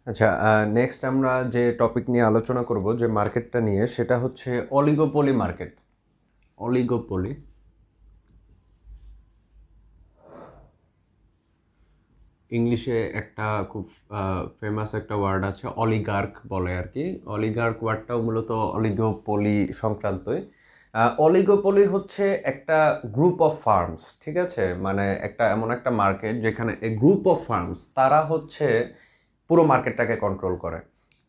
আচ্ছা, নেক্সট আমরা যে টপিক নিয়ে আলোচনা করব, যে মার্কেটটা নিয়ে, সেটা হচ্ছে অলিগোপলি মার্কেট। অলিগোপলি, ইংলিশে একটা খুব ফেমাস একটা ওয়ার্ড আছে, অলিগার্ক বলে আর কি। অলিগার্ক ওয়ার্ডটাও মূলত অলিগোপলি সংক্রান্তই। অলিগোপলি হচ্ছে একটা গ্রুপ অফ ফার্মস, ঠিক আছে? মানে একটা এমন একটা মার্কেট যেখানে এই গ্রুপ অফ ফার্মস তারা হচ্ছে পুরো মার্কেটটাকে কন্ট্রোল করে।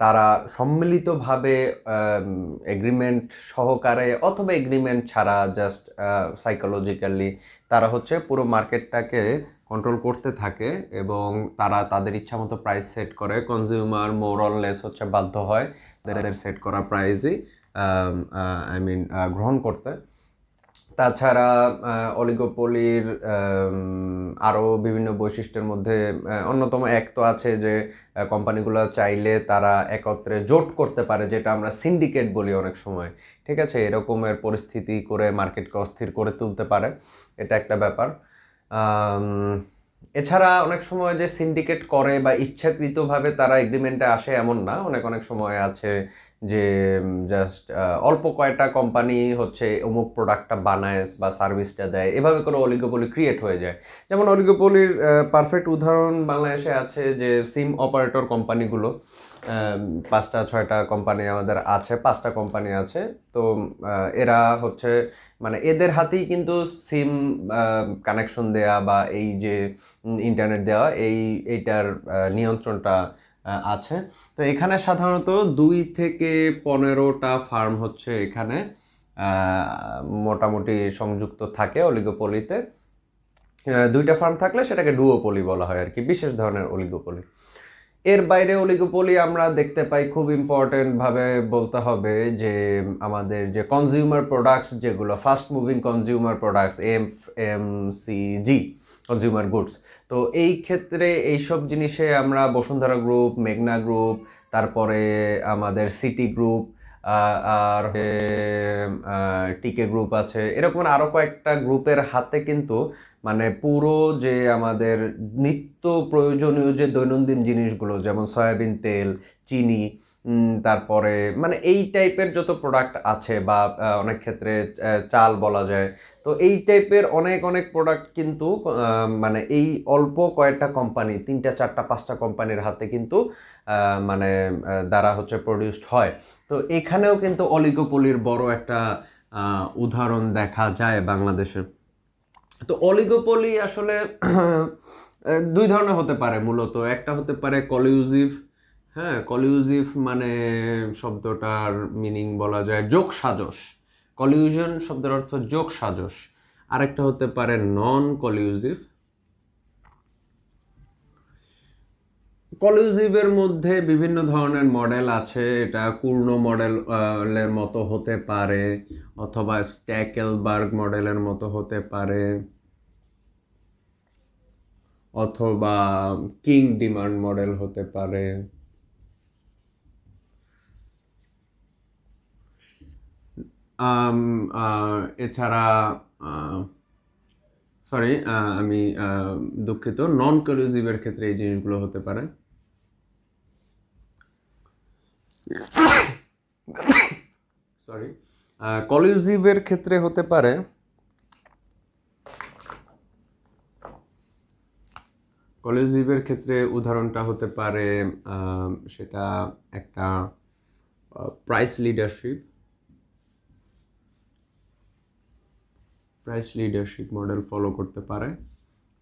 তারা সম্মিলিতভাবে এগ্রিমেন্ট সহকারে অথবা এগ্রিমেন্ট ছাড়া জাস্ট সাইকোলজিক্যালি তারা হচ্ছে পুরো মার্কেটটাকে কন্ট্রোল করতে থাকে, এবং তারা তাদের ইচ্ছামতো প্রাইস সেট করে। কনজিউমার মোরলেস হচ্ছে বাধ্য হয় তাদের সেট করা প্রাইসই গ্রহণ করতে। তাছাড়া অলিগোপলির আরও বিভিন্ন বৈশিষ্ট্যের মধ্যে অন্যতম এক তো আছে যে কোম্পানিগুলো চাইলে তারা একত্রে জোট করতে পারে, যেটা আমরা সিন্ডিকেট বলি অনেক সময়, ঠিক আছে? এরকমের পরিস্থিতি করে মার্কেটকে অস্থির করে তুলতে পারে, এটা একটা ব্যাপার। এছাড়া অনেক সময় যে সিন্ডিকেট করে বা ইচ্ছাকৃতভাবে তারা এগ্রিমেন্টে আসে এমন না, অনেক অনেক সময় আছে যে জাস্ট অল্প কয়েকটা কোম্পানি হচ্ছে অমুক প্রোডাক্টটা বানায় বা সার্ভিসটা দেয়, এভাবে করে অলিগোপলি ক্রিয়েট হয়ে যায়। যেমন অলিগোপলির পারফেক্ট উদাহরণ বাংলাদেশে আছে যে সিম অপারেটর কোম্পানিগুলো। 5টা 6টা কোম্পানি আমাদের আছে, 5টা কোম্পানি আছে। তো এরা হচ্ছে মানে এদের হাতেই কিন্তু সিম কানেকশন দেয়া বা এই যে ইন্টারনেট দেওয়া এইটার নিয়ন্ত্রণটা আছে। তো এখানে সাধারণত 2 থেকে 15টা ফার্ম হচ্ছে এখানে মোটামুটি সংযুক্ত থাকে অলিগোপলিতে। 2টা ফার্ম থাকলে সেটাকে ডুওপলি বলা হয় আর কি, বিশেষ ধরনের অলিগোপলি। এর বাইরে অলিগোপলি আমরা দেখতে পাই, খুব ইম্পর্টেন্টভাবে বলতে হবে যে আমাদের যে কনজিউমার প্রোডাক্টস, যেগুলো fast moving consumer products, FMCG consumer goods. তো এই ক্ষেত্রে এইসব জিনিসে আমরা বসুন্ধরা গ্রুপ, মেঘনা গ্রুপ, তারপরে আমাদের সিটি গ্রুপ, আর টিকে গ্রুপ আছে, এরকম আরও কয়েকটা গ্রুপের হাতে কিন্তু মানে পুরো যে আমাদের নিত্য প্রয়োজনীয় যে দৈনন্দিন জিনিসগুলো, যেমন সয়াবিন তেল, চিনি, তারপরে মানে এই টাইপের যত প্রোডাক্ট আছে, বা অনেক ক্ষেত্রে চাল বলা যায়। তো এই টাইপের অনেক অনেক প্রোডাক্ট কিন্তু মানে এই অল্প কয়েকটা কোম্পানি, 3টা 4টা 5টা কোম্পানির হাতে কিন্তু মানে দ্বারা হচ্ছে প্রডিউসড হয়। তো এখানেও কিন্তু অলিগোপলির বড় একটা উদাহরণ দেখা যায় বাংলাদেশের। তো অলিগোপলি আসলে 2 ধরনের হতে পারে মূলত। একটা হতে পারে কলিউজিভ। হ্যাঁ, কলিউজিভ মানে শব্দটার মিনিং বলা যায় যোগ সাজস। কলিউশন শব্দের অর্থ যোগ সাজস। আরেকটা হতে পারে নন কলিউজিভ। কলিউজিভের মধ্যে বিভিন্ন ধরনের মডেল আছে। এটা পূর্ণ মডেলের মতো হতে পারে, অথবা স্ট্যাকেলবার্গ মডেলের মতো হতে পারে, অথবা কিং ডিমান্ড মডেল হতে পারে। এছাড়া সরি, আমি দুঃখিত, নন কলিউজিভের ক্ষেত্রে এই জিনিসগুলো হতে পারে। সরি, কলিউজিভের ক্ষেত্রে হতে পারে কলিউজিভের ক্ষেত্রে উদাহরণটা হতে পারে সেটা একটা প্রাইস লিডারশিপ মডেল ফলো করতে পারে,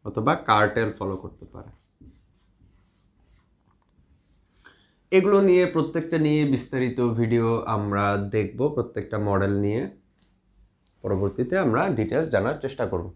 অথবা কার্টেল ফলো করতে পারে। এগুলো নিয়ে প্রত্যেকটা নিয়ে বিস্তারিত ভিডিও আমরা দেখব, প্রত্যেকটা মডেল নিয়ে পরবর্তীতে আমরা ডিটেলস জানার চেষ্টা করব।